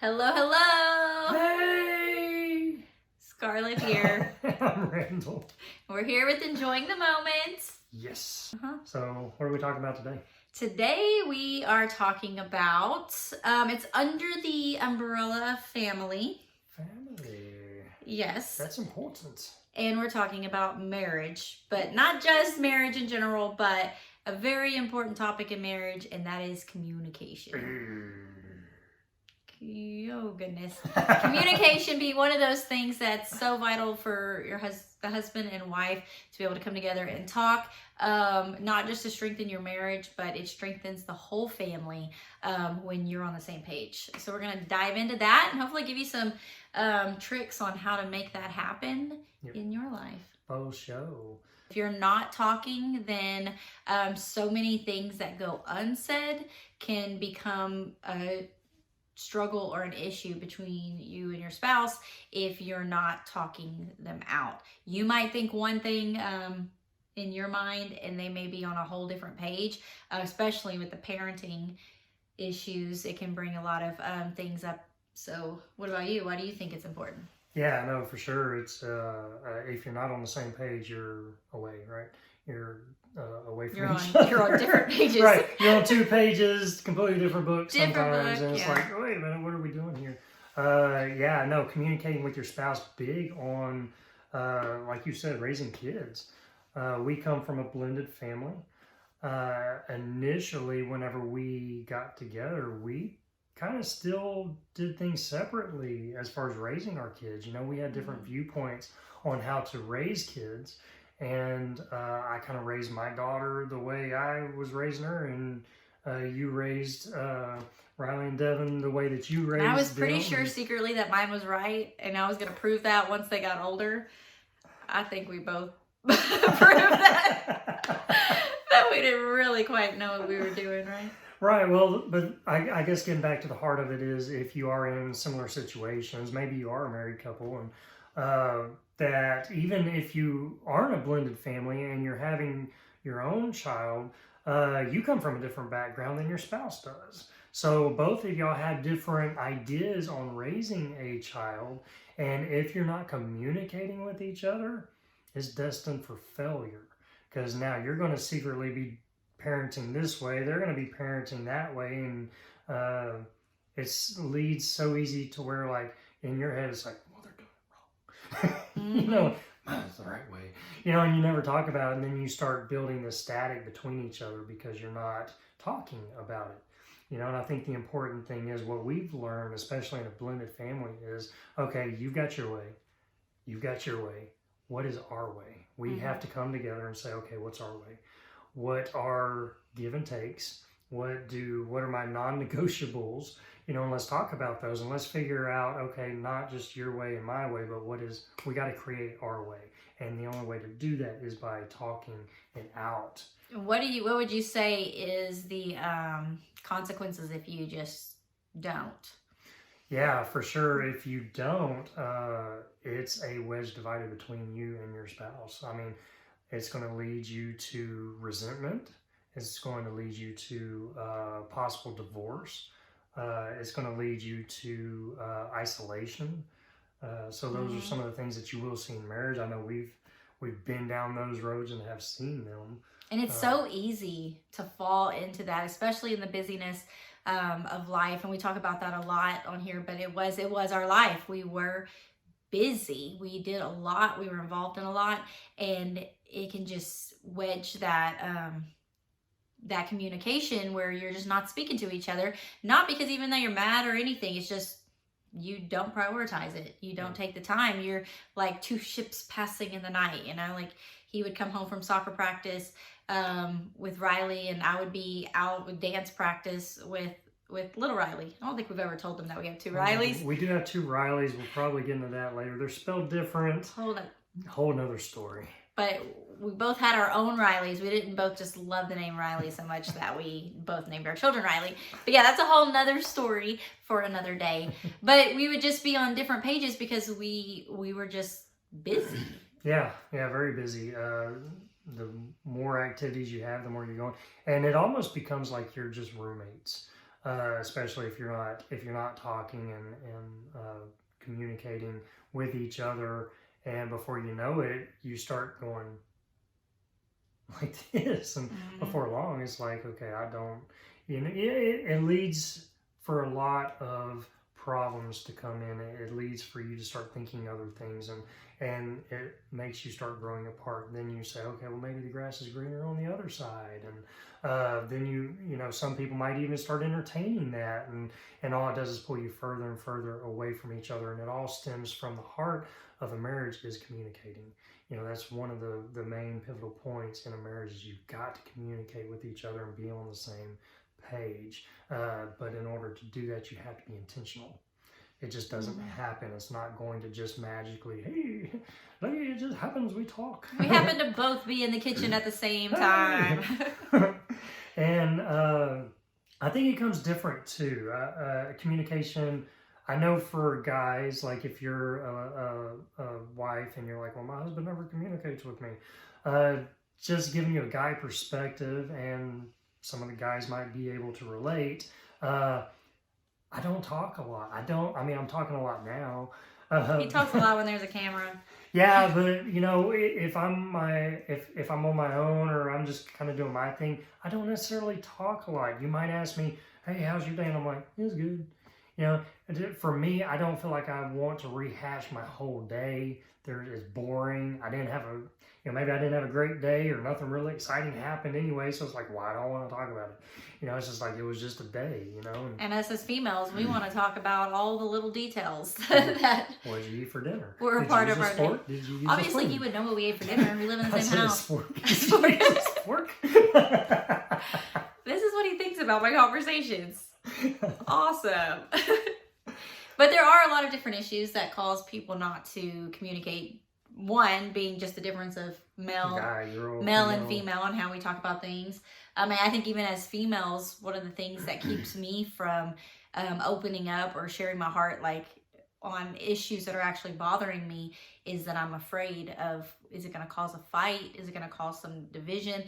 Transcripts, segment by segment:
Hello, hello! Hey! Scarlett here. I'm Randall. We're here with Enjoying the Moment. Yes. So, what are we talking about today? Today we are talking about, it's under the umbrella family. Family. Yes. That's important. And we're talking about marriage, but not just marriage in general, but a very important topic in marriage, and that is communication. Oh goodness. Communication be one of those things that's so vital for your the husband and wife to be able to come together and talk, not just to strengthen your marriage, but it strengthens the whole family when you're on the same page. So we're going to dive into that and hopefully give you some tricks on how to make that happen in your life. Oh, show. If you're not talking, then so many things that go unsaid can become a struggle or an issue between you and your spouse if you're not talking them out. You might think one thing in your mind and they may be on a whole different page, especially with the parenting issues. It can bring a lot of things up. So what about you? Why do you think it's important? Yeah, no, for sure. It's if you're not on the same page, you're away, right? You're away from each other. You're on different pages. Right. You're on two pages, completely different books Different sometimes. book, And it's like, wait a minute, what are we doing here? Yeah, no, communicating with your spouse, big on, like you said, raising kids. We come from a blended family. Initially, whenever we got together, we kind of still did things separately as far as raising our kids. You know, we had different viewpoints on how to raise kids. And I kind of raised my daughter the way I was raising her, and you raised Riley and Devin the way that you raised them. I was pretty sure secretly that mine was right, and I was going to prove that once they got older. I think we both proved that we didn't really quite know what we were doing, right? Right. Well, but I guess getting back to the heart of it is if you are in similar situations, maybe you are a married couple, and that even if you aren't a blended family and you're having your own child, you come from a different background than your spouse does. So both of y'all have different ideas on raising a child, and if you're not communicating with each other, it's destined for failure, because now you're going to secretly be parenting this way, they're going to be parenting that way, and it leads so easy to where, like, in your head it's like, well, they're doing it wrong. You know, mine's the right way, you know, and you never talk about it, and then you start building this static between each other because you're not talking about it, you know. And I think the important thing is what we've learned, especially in a blended family, is okay, you've got your way, what is our way? We have to come together and say, okay, what's our way? What are give and takes? What are my non-negotiables? You know, and let's talk about those, and let's figure out, okay, not just your way and my way, but we got to create our way. And the only way to do that is by talking it out. What would you say is the consequences if you just don't? Yeah, for sure. If you don't, it's a wedge divided between you and your spouse. I mean, it's going to lead you to resentment. It's going to lead you to possible divorce. It's going to lead you to isolation. So those are some of the things that you will see in marriage. I know we've been down those roads and have seen them. And it's so easy to fall into that, especially in the busyness of life. And we talk about that a lot on here, but it was our life. We were busy. We did a lot. We were involved in a lot, and it can just wedge that that communication where you're just not speaking to each other. Not because even though you're mad or anything, it's just you don't prioritize it. You don't take the time. You're like two ships passing in the night. You know, like he would come home from soccer practice with Riley, and I would be out with dance practice with little Riley. I don't think we've ever told them that we have two Rileys. We do have two Rileys. We'll probably get into that later. They're spelled different. Whole nother story. But we both had our own Rileys. We didn't both just love the name Riley so much that we both named our children Riley. But yeah, that's a whole nother story for another day. But we would just be on different pages because we were just busy. Yeah, very busy. The more activities you have, the more you're going. And it almost becomes like you're just roommates. especially if you're not talking and communicating with each other. And before you know it, you start going like this, and Mm-hmm. before long, it's like, okay, I don't. You know, it leads for a lot of problems to come in. It leads for you to start thinking other things, and it makes you start growing apart. And then you say, okay, well, maybe the grass is greener on the other side, and then you know, some people might even start entertaining that, and all it does is pull you further and further away from each other. And it all stems from the heart of a marriage is communicating. You know, that's one of the main pivotal points in a marriage is you've got to communicate with each other and be on the same page. But in order to do that, you have to be intentional. It just doesn't Mm-hmm. happen. It's not going to just magically, hey, look, it just happens. We talk. We happen to both be in the kitchen at the same time. And I think it comes different too. Communication. I know for guys, like if you're a wife and you're like, well, my husband never communicates with me. Uh, just giving you a guy perspective, and some of the guys might be able to relate. Uh, I don't talk a lot. I don't. I mean, I'm talking a lot now. He talks a lot when there's a camera. Yeah, but you know, if I'm on my own or I'm just kind of doing my thing, I don't necessarily talk a lot. You might ask me, "Hey, how's your day?" And I'm like, "It's good." You know, for me, I don't feel like I want to rehash my whole day. It's boring. I didn't have a, you know, maybe I didn't have a great day or nothing really exciting happened anyway. So it's like, why do I want to talk about it? You know, it's just like it was just a day. You know. And us as females, we want to talk about all the little details that What did you eat for dinner? were a Did part you of use a our day. fork? Did you use a Obviously, spoon? he would know what we ate for dinner. We live in the I same said a house. spork. Spork. Did you use a spork? This is what he thinks about my conversations. Awesome. But there are a lot of different issues that cause people not to communicate. One being just the difference of male and female and how we talk about things. And I think even as females, one of the things that keeps me from opening up or sharing my heart, like on issues that are actually bothering me, is that I'm afraid of, is it going to cause a fight? Is it going to cause some division?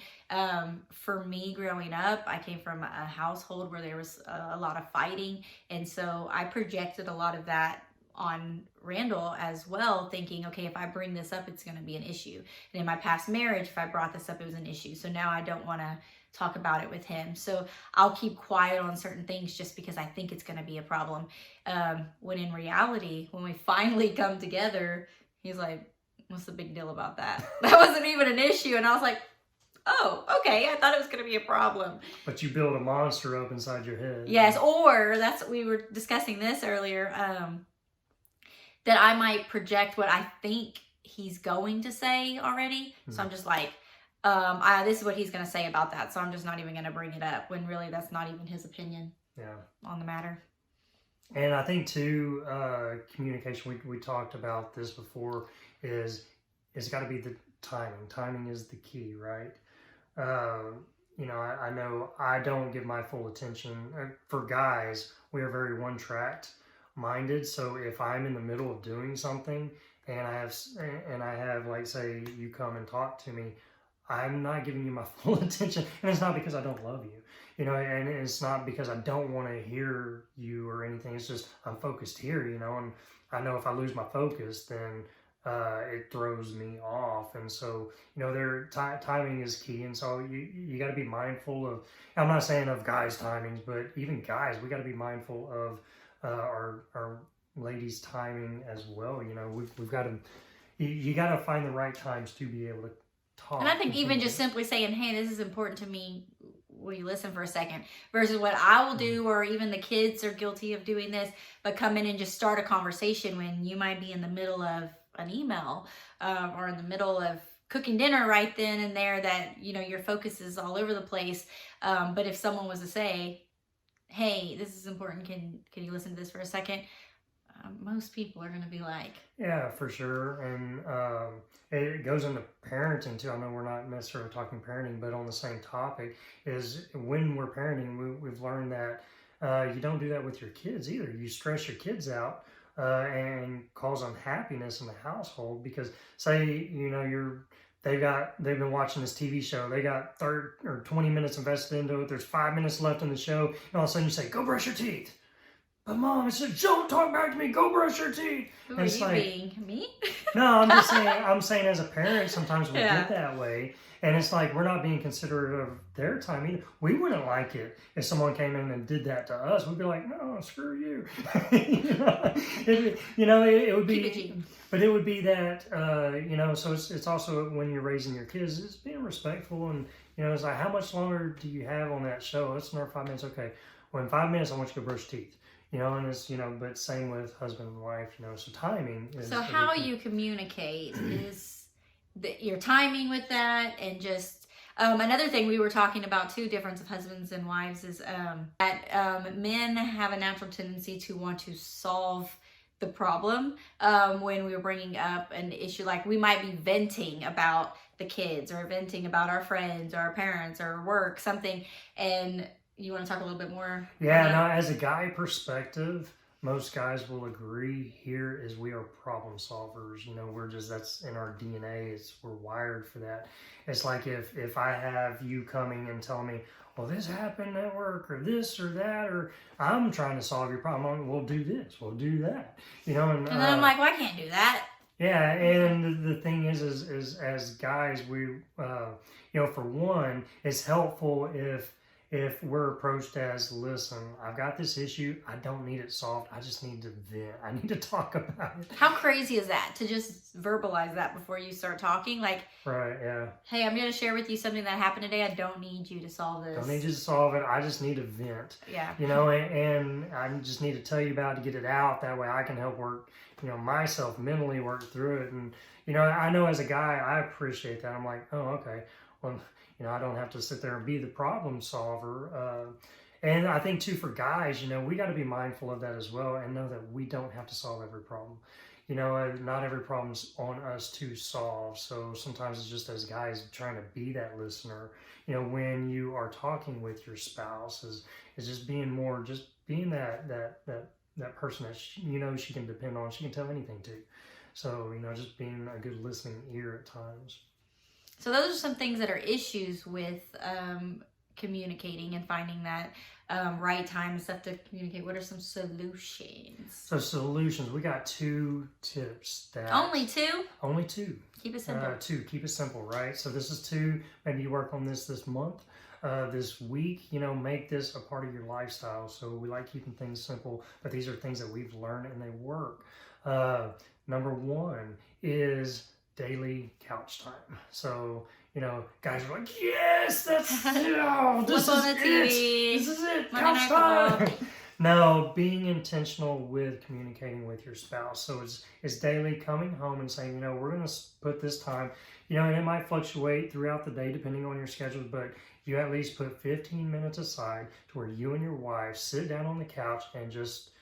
For me growing up, I came from a household where there was a lot of fighting. And so I projected a lot of that on Randall as well, thinking, okay, if I bring this up, it's going to be an issue. And in my past marriage, if I brought this up, it was an issue. So now I don't want to talk about it with him. So I'll keep quiet on certain things just because I think it's going to be a problem. When in reality, when we finally come together, he's like, what's the big deal about that? That wasn't even an issue. And I was like, oh, okay. I thought it was going to be a problem. But you build a monster up inside your head. Yes. Or we were discussing this earlier, that I might project what I think he's going to say already. Mm-hmm. So I'm just like, this is what he's going to say about that. So I'm just not even going to bring it up, when really that's not even his opinion on the matter. And I think too, communication, we talked about this before, is it's got to be the timing. Timing is the key, right? You know, I know I don't give my full attention. For guys, we are very one-tracked minded. So if I'm in the middle of doing something and I have like, say you come and talk to me, I'm not giving you my full attention. And it's not because I don't love you, you know, and it's not because I don't want to hear you or anything. It's just I'm focused here, you know, and I know if I lose my focus, then it throws me off. And so, you know, timing is key. And so you got to be mindful of, I'm not saying of guys' timings, but even guys, we got to be mindful of our ladies' timing as well. You know, we've got to, you got to find the right times to be able to talk. And I think even just simply saying, hey, this is important to me, will you listen for a second, versus what I will do, or even the kids are guilty of doing this, but come in and just start a conversation when you might be in the middle of an email or in the middle of cooking dinner right then and there, that, you know, your focus is all over the place. But if someone was to say, hey, this is important, can you listen to this for a second? Most people are going to be like, yeah, for sure. And it goes into parenting too. I know we're not necessarily talking parenting, but on the same topic is when we're parenting, we've learned that you don't do that with your kids either. You stress your kids out and cause unhappiness in the household, because say, you know, you're they've been watching this TV show. They got 30 or 20 minutes invested into it. There's 5 minutes left in the show, and all of a sudden you say, "Go brush your teeth." But mom, it's like, "Don't talk back to me. Go brush your teeth." Who And are it's you like, being? Me? no, I'm just saying. I'm saying as a parent, sometimes we Yeah. get that way, and it's like we're not being considerate of their time either. We wouldn't like it if someone came in and did that to us. We'd be like, "No, screw you." It would Keep it be. G. But it would be that, so it's also when you're raising your kids, it's being respectful. And, it's like, how much longer do you have on that show? It's another 5 minutes. Okay. Well, in 5 minutes, I want you to go brush your teeth. And it's, but same with husband and wife, so timing is. So how you communicate is your timing with that, and just another thing we were talking about too, difference of husbands and wives, is that men have a natural tendency to want to solve the problem when we were bringing up an issue. Like, we might be venting about the kids or venting about our friends or our parents or work, something, and you want to talk a little bit more? Yeah, no, as a guy perspective, most guys will agree here is we are problem solvers. That's in our DNA. We're wired for that. It's like if I have you coming and telling me, "Well, this happened at work," or this or that, or I'm trying to solve your problem, we'll do this, we'll do that. And then I'm like, well, I can't do that. Yeah, and the thing is as guys, we, for one, it's helpful if we're approached as, "Listen, I've got this issue. I don't need it solved. I just need to vent. I need to talk about it." How crazy is that to just verbalize that before you start talking? Like, right, yeah. Hey, I'm going to share with you something that happened today. I don't need you to solve this. Don't need you to solve it. I just need to vent. Yeah. And I just need to tell you about it to get it out. That way I can help work, myself mentally work through it. And, I know as a guy, I appreciate that. I'm like, oh, okay. Well, I don't have to sit there and be the problem solver. And I think too, for guys, we got to be mindful of that as well, and know that we don't have to solve every problem. Not every problem's on us to solve. So sometimes it's just as guys trying to be that listener. When you are talking with your spouse, is just being that person that she can depend on. She can tell anything to. So just being a good listening ear at times. So those are some things that are issues with communicating and finding that right time and stuff to communicate. What are some solutions? So solutions, we got 2 tips. Only 2? Only 2. Keep it simple. 2. Keep it simple, right? So this is 2. Maybe you work on this month, this week. Make this a part of your lifestyle. So we like keeping things simple, but these are things that we've learned and they work. Number 1 is daily couch time. So, guys are like, "Yes, that's this What's is on the TV? it. This is it. Monday Couch Night time." No, being intentional with communicating with your spouse. So it's daily coming home and saying, we're going to put this time, and it might fluctuate throughout the day depending on your schedule, but you at least put 15 minutes aside to where you and your wife sit down on the couch and just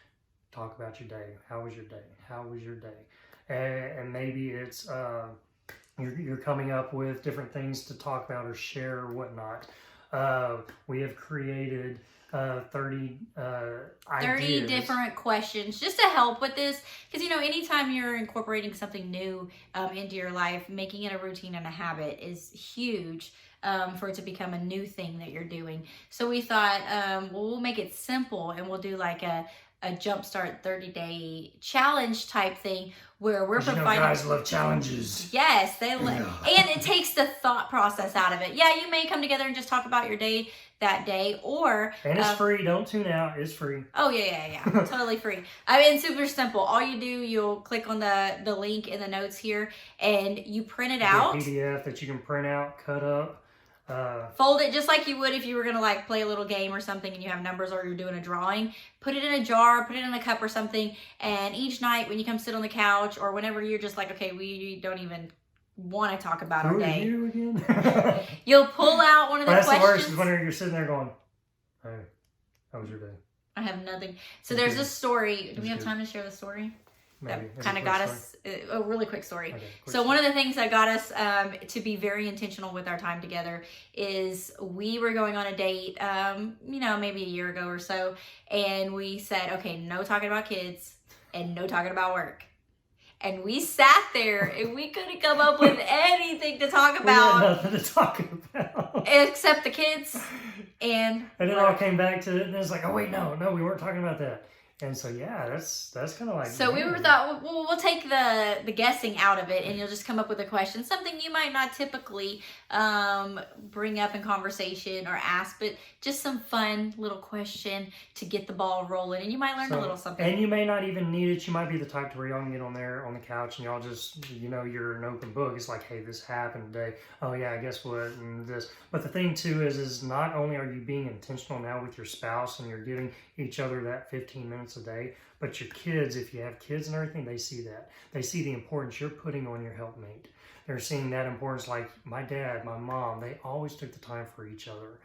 talk about your day. How was your day? How was your day? And maybe it's you're coming up with different things to talk about or share or whatnot. We have created 30 ideas. Different questions just to help with this, because anytime you're incorporating something new into your life, making it a routine and a habit is huge. For it to become a new thing that you're doing. So we thought, we'll make it simple, and we'll do like a jumpstart 30-day challenge type thing where we're providing. Guys love challenges. Yes, they love, and it takes the thought process out of it. Yeah, you may come together and just talk about your day that day, or and it's free. Don't tune out. It's free. Oh yeah, totally free. I mean, super simple. All you do, you'll click on the link in the notes here, and you print it out. PDF that you can print out, cut up. Fold it just like you would if you were going to like play a little game or something and you have numbers, or you're doing a drawing. Put it in a jar, put it in a cup or something, and each night when you come sit on the couch or whenever you're just like, okay, we don't even want to talk about our day. Who are you again? You'll pull out one of the questions. That's the worst is when you're sitting there going, "Hey, how was your day?" I have nothing. So there's a story. Do we have time to share the story? Maybe. That kind of got us a really quick story. Okay, so one of the things that got us to be very intentional with our time together is we were going on a date, maybe a year ago or so, and we said, okay, no talking about kids and no talking about work. And we sat there and we couldn't come up with anything to talk We had about nothing to talk about. except the kids. And it all came back to it, and it's like, oh wait, no, we weren't talking about that. And so yeah, that's kind of like. So we thought, well, we'll take the guessing out of it, and you'll just come up with a question, something you might not typically bring up in conversation or ask, but just some fun little question to get the ball rolling, and you might learn a little something. And you may not even need it. You might be the type to where y'all can get on there on the couch, and y'all just, you're an open book. It's like, hey, this happened today. Oh yeah, guess what? And this. But the thing too is not only are you being intentional now with your spouse, and you're giving each other that 15 minutes a day, but your kids, if you have kids and everything, they see that. They see the importance you're putting on your helpmate. They're seeing that importance, like my dad, my mom, they always took the time for each other.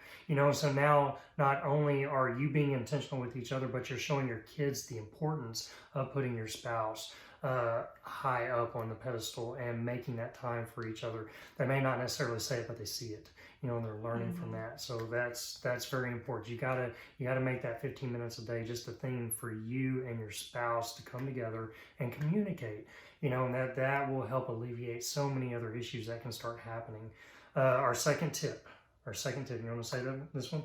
So now not only are you being intentional with each other, but you're showing your kids the importance of putting your spouse high up on the pedestal and making that time for each other. They may not necessarily say it, but they see it. And they're learning from that. So that's very important. You gotta make that 15 minutes a day just a thing for you and your spouse to come together and communicate. And that will help alleviate so many other issues that can start happening. Our second tip. You want to say this one?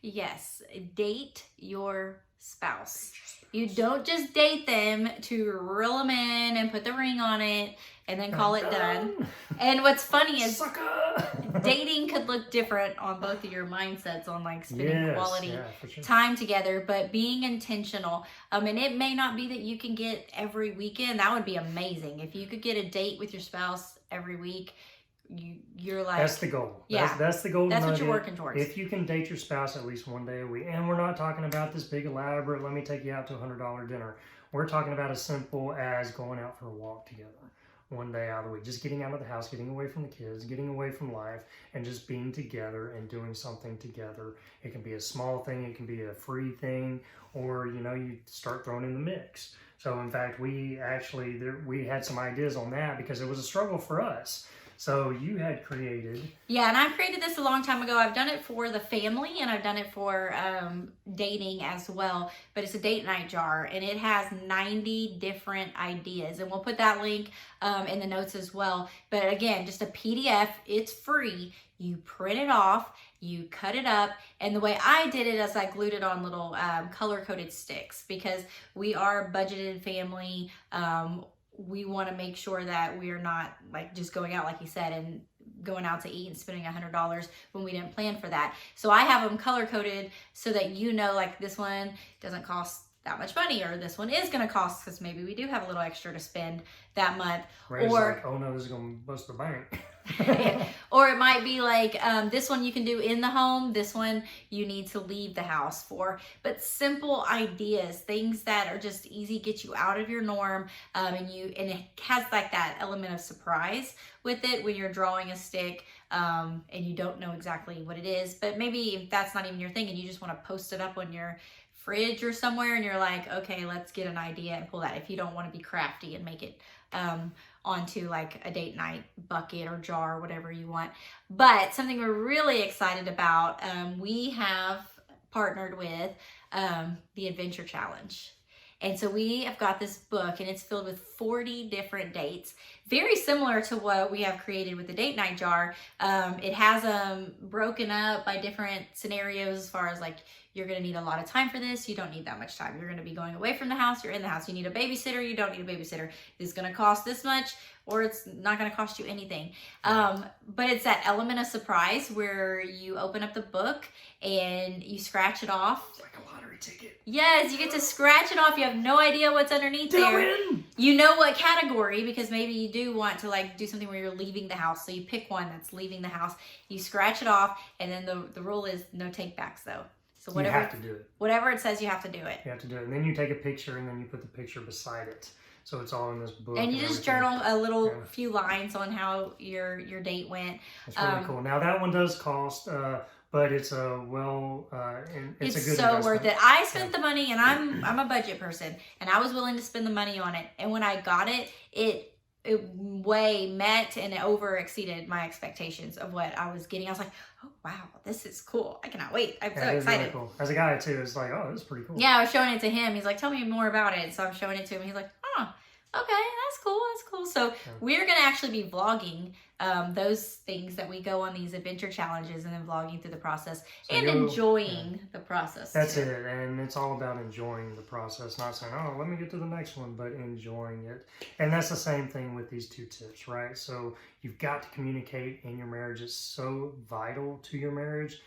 Yes, date your spouse. You don't just date them to reel them in and put the ring on it and then call it done. And what's funny is dating could look different on both of your mindsets on like spending quality time together, but being intentional. And it may not be that you can get every weekend. That would be amazing. If you could get a date with your spouse every week, you're like, that's the goal. Yeah, that's the goal. That's what you're working towards. If you can date your spouse at least one day a week, and we're not talking about this big elaborate, let me take you out to $100 dinner. We're talking about as simple as going out for a walk together one day out of the week, just getting out of the house, getting away from the kids, getting away from life, and just being together and doing something together. It can be a small thing, it can be a free thing, or you start throwing in the mix. So in fact, we had some ideas on that because it was a struggle for us. So you had created. Yeah, and I created this a long time ago. I've done it for the family and I've done it for dating as well. But it's a date night jar and it has 90 different ideas. And we'll put that link in the notes as well. But again, just a PDF. It's free. You print it off, you cut it up, and the way I did it is I glued it on little color-coded sticks because we are a budgeted family. We want to make sure that we are not like just going out, like you said, and going out to eat and spending $100 when we didn't plan for that. So I have them color coded so that like this one doesn't cost that much money, or this one is going to cost because maybe we do have a little extra to spend that month. Ray's like, oh no, this is going to bust the bank. Or it might be like this one you can do in the home, this one you need to leave the house for. But simple ideas, things that are just easy, get you out of your norm, and it has like that element of surprise with it when you're drawing a stick and you don't know exactly what it is. But maybe if that's not even your thing and you just want to post it up on your fridge or somewhere and you're like, okay, let's get an idea and pull that. If you don't want to be crafty and make it onto like a date night bucket or jar or whatever you want. But something we're really excited about, we have partnered with the Adventure Challenge. And so we have got this book and it's filled with 40 different dates, very similar to what we have created with the date night jar. It has them broken up by different scenarios as far as like, you're going to need a lot of time for this. You don't need that much time. You're going to be going away from the house. You're in the house. You need a babysitter. You don't need a babysitter. It's going to cost this much or it's not going to cost you anything. But it's that element of surprise where you open up the book and you scratch it off. It's like a lottery ticket. Yes, you get to scratch it off. You have no idea what's underneath there. You know what category because maybe you do want to like do something where you're leaving the house. So you pick one that's leaving the house. You scratch it off and then the rule is no take backs though. So whatever, you have to do it. Whatever it says, you have to do it. You have to do it. And then you take a picture and then you put the picture beside it. So it's all in this book. And you just journal a little few lines on how your date went. It's really cool. Now that one does cost, but it's a it's a good so investment. worth it. I spent the money and I'm a budget person and I was willing to spend the money on it. And when I got it, it way met and over exceeded my expectations of what I was getting. I was like, oh wow, this is cool. I cannot wait. I'm so excited. Really cool. As a guy too, it's like, oh, this is pretty cool. Yeah, I was showing it to him. He's like, tell me more about it. So I'm showing it to him. He's like, oh, Okay, that's cool. That's cool. So Yeah. we're gonna actually be vlogging those things that we go on these adventure challenges, and then vlogging through the process So and yeah, enjoying the process that's too. it. And it's all about enjoying the process, not saying, oh, let me get to the next one, but enjoying it. And that's the same thing with these two tips, right? So you've got to communicate in your marriage. It's so vital to your marriage.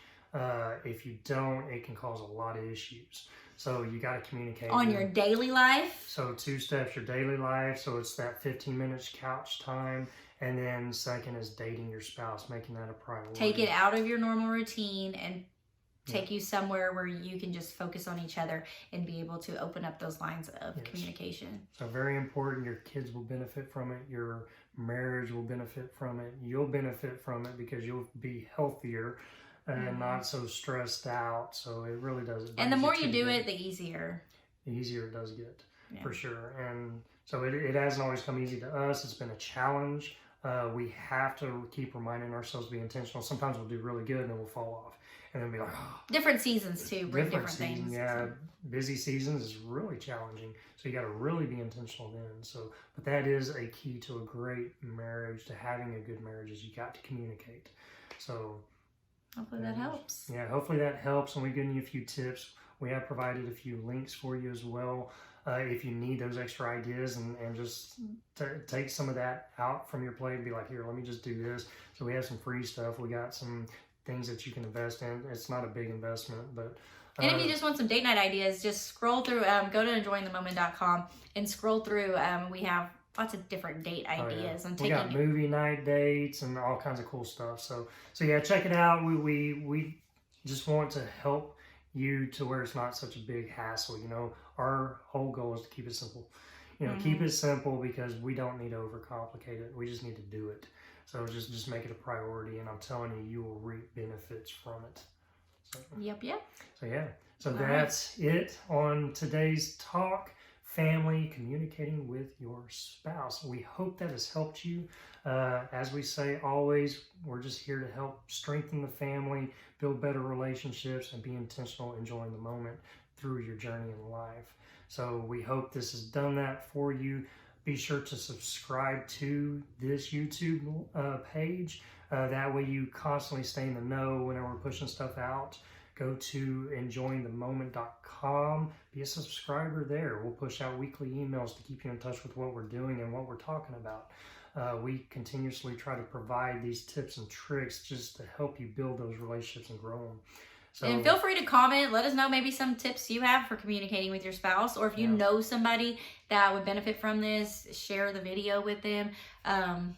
If you don't, it can cause a lot of issues. So you got to communicate On your daily life. So 2 steps, your daily life. So it's that 15 minutes couch time. And then second is dating your spouse, making that a priority. Take it out of your normal routine and take you somewhere where you can just focus on each other and be able to open up those lines of communication. So very important. Your kids will benefit from it. Your marriage will benefit from it. You'll benefit from it because you'll be healthier and not so stressed out. So it really does. And the more you do it, the easier. The easier it does get, for sure. And so it hasn't always come easy to us. It's been a challenge. We have to keep reminding ourselves to be intentional. Sometimes we'll do really good and then we'll fall off. And then be like, oh. Different seasons too bring different things. Yeah, busy seasons is really challenging. So you got to really be intentional then. So, but that is a key to a great marriage, to having a good marriage, is you got to communicate. So hopefully that helps. Yeah, hopefully that helps. And we've given you a few tips. We have provided a few links for you as well. If you need those extra ideas and just take some of that out from your plate and be like, here, let me just do this. So we have some free stuff. We got some things that you can invest in. It's not a big investment, but and if you just want some date night ideas, just scroll through, go to enjoyingthemoment.com and scroll through. We have lots of different date ideas. We got movie night dates and all kinds of cool stuff. So yeah, check it out. We just want to help you to where it's not such a big hassle. You know, our whole goal is to keep it simple. You know, keep it simple because we don't need to overcomplicate it. We just need to do it. So just make it a priority, and I'm telling you, you will reap benefits from it. So, Yep. So yeah. So that's it on today's talk. Family, communicating with your spouse. We hope that has helped you. As we say always, we're just here to help strengthen the family, build better relationships, and be intentional enjoying the moment through your journey in life. So we hope this has done that for you. Be sure to subscribe to this YouTube page. That way you constantly stay in the know whenever we're pushing stuff out. Go to enjoyingthemoment.com. Be a subscriber there. We'll push out weekly emails to keep you in touch with what we're doing and what we're talking about. We continuously try to provide these tips and tricks just to help you build those relationships and grow them. So, and feel free to comment. Let us know maybe some tips you have for communicating with your spouse, or if you know somebody that would benefit from this, share the video with them. And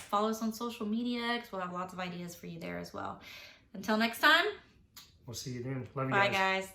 follow us on social media because we'll have lots of ideas for you there as well. Until next time. We'll see you then. Love you guys. Bye, guys.